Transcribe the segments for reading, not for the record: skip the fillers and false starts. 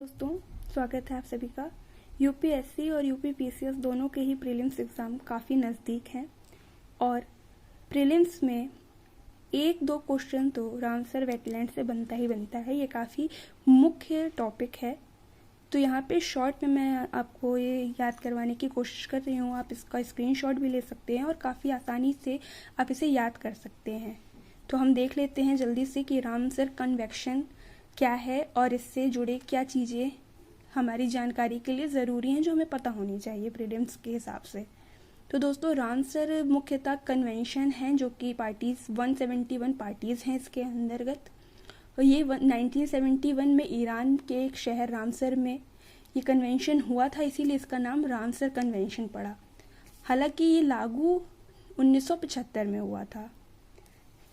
दोस्तों, स्वागत है आप सभी का। यूपीएससी और यूपीपीसीएस दोनों के ही प्रीलिम्स एग्ज़ाम काफ़ी नज़दीक हैं और प्रीलिम्स में एक दो क्वेश्चन तो रामसर वेटलैंड से बनता ही बनता है। ये काफ़ी मुख्य टॉपिक है, तो यहाँ पे शॉर्ट में मैं आपको ये याद करवाने की कोशिश कर रही हूँ। आप इसका स्क्रीनशॉट भी ले सकते हैं और काफ़ी आसानी से आप इसे याद कर सकते हैं। तो हम देख लेते हैं जल्दी से कि रामसर कन्वेक्शन क्या है और इससे जुड़े क्या चीज़ें हमारी जानकारी के लिए ज़रूरी हैं जो हमें पता होनी चाहिए प्रीलिम्स के हिसाब से। तो दोस्तों, रामसर मुख्यतः कन्वेंशन है जो कि पार्टीज़ 171 पार्टीज़ हैं इसके अंतर्गत। और ये 1971 में ईरान के एक शहर रामसर में ये कन्वेंशन हुआ था, इसीलिए इसका नाम रामसर कन्वेंशन पड़ा। हालांकि ये लागू 1975 में हुआ था।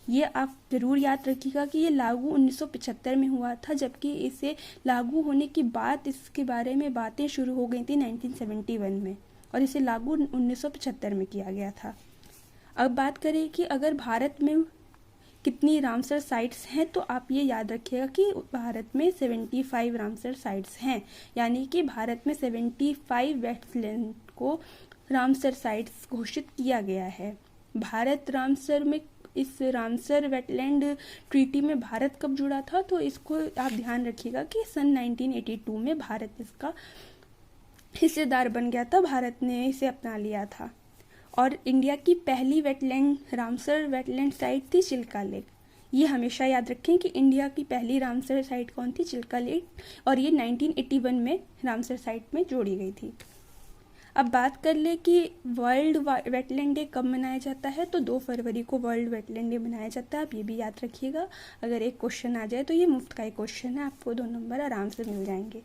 ये आप ज़रूर याद रखिएगा कि ये लागू 1975 में हुआ था, जबकि इसे लागू होने की बात इसके बारे में बातें शुरू हो गई थी 1971 में और इसे लागू 1975 में किया गया था। अब बात करें कि अगर भारत में कितनी रामसर साइट्स हैं, तो आप ये याद रखिएगा कि भारत में 75 रामसर साइट्स हैं, यानी कि भारत में 75 वेटलैंड को रामसर साइट्स घोषित किया गया है। भारत रामसर में इस रामसर वेटलैंड ट्रीटी में भारत कब जुड़ा था, तो इसको आप ध्यान रखिएगा कि सन 1982 में भारत इसका हिस्सेदार बन गया था, भारत ने इसे अपना लिया था। और इंडिया की पहली वेटलैंड रामसर वेटलैंड साइट थी चिल्का लेक। ये हमेशा याद रखें कि इंडिया की पहली रामसर साइट कौन थी, चिल्का लेक, और ये 1981 में रामसर साइट में जोड़ी गई थी। अब बात कर ले कि वर्ल्ड वेटलैंड डे कब मनाया जाता है, तो 2 फरवरी को वर्ल्ड वेटलैंड डे मनाया जाता है। आप ये भी याद रखिएगा, अगर एक क्वेश्चन आ जाए तो ये मुफ्त का ही क्वेश्चन है, आपको 2 नंबर आराम से मिल जाएंगे।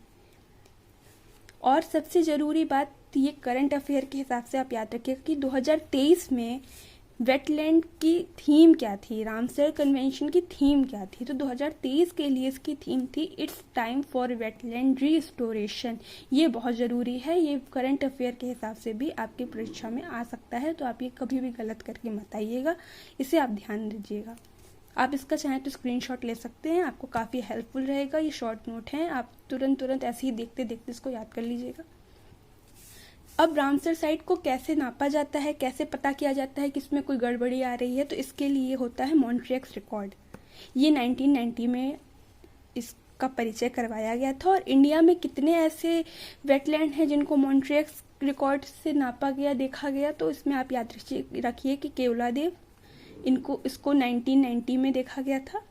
और सबसे ज़रूरी बात ये करंट अफेयर के हिसाब से आप याद रखिएगा कि 2023 में वेटलैंड की थीम क्या थी, रामसर कन्वेंशन की थीम क्या थी। तो 2023 के लिए इसकी थीम थी it's time for wetland restoration. ये बहुत ज़रूरी है, ये करंट अफेयर के हिसाब से भी आपकी परीक्षा में आ सकता है, तो आप ये कभी भी गलत करके मत आइएगा, इसे आप ध्यान दीजिएगा। आप इसका चाहें तो स्क्रीनशॉट ले सकते हैं, आपको काफ़ी हेल्पफुल रहेगा। ये शॉर्ट नोट हैं, आप तुरंत ऐसे ही देखते देखते इसको याद कर लीजिएगा। अब रामसर साइट को कैसे नापा जाता है, कैसे पता किया जाता है कि इसमें कोई गड़बड़ी आ रही है, तो इसके लिए होता है मॉन्ट्रियक्स रिकॉर्ड। ये 1990 में इसका परिचय करवाया गया था। और इंडिया में कितने ऐसे वेटलैंड हैं जिनको मॉन्ट्रियक्स रिकॉर्ड से नापा गया, देखा गया, तो इसमें आप याद रखिए कि केवलादेव इसको 1990 में देखा गया था।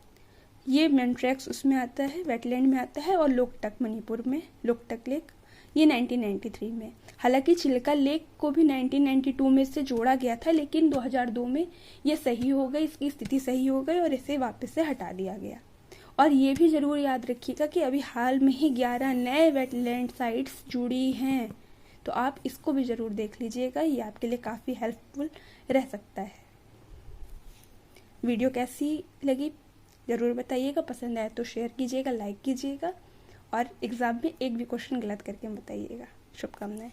ये मॉन्ट्रियक्स उसमें आता है, वेटलैंड में आता है। और लोकटक मणिपुर में लोकटक लेक, ये 1993 में। हालांकि चिल्का लेक को भी 1992 में से जोड़ा गया था, लेकिन 2002 में ये सही हो गई, इसकी स्थिति सही हो गई और इसे वापस से हटा दिया गया। और ये भी ज़रूर याद रखिएगा कि अभी हाल में ही 11 नए वेटलैंड साइट्स जुड़ी हैं, तो आप इसको भी ज़रूर देख लीजिएगा, ये आपके लिए काफ़ी हेल्पफुल रह सकता है। वीडियो कैसी लगी ज़रूर बताइएगा, पसंद आए तो शेयर कीजिएगा, लाइक कीजिएगा और एग्ज़ाम में एक भी क्वेश्चन गलत करके बताइएगा। शुभकामनाएं।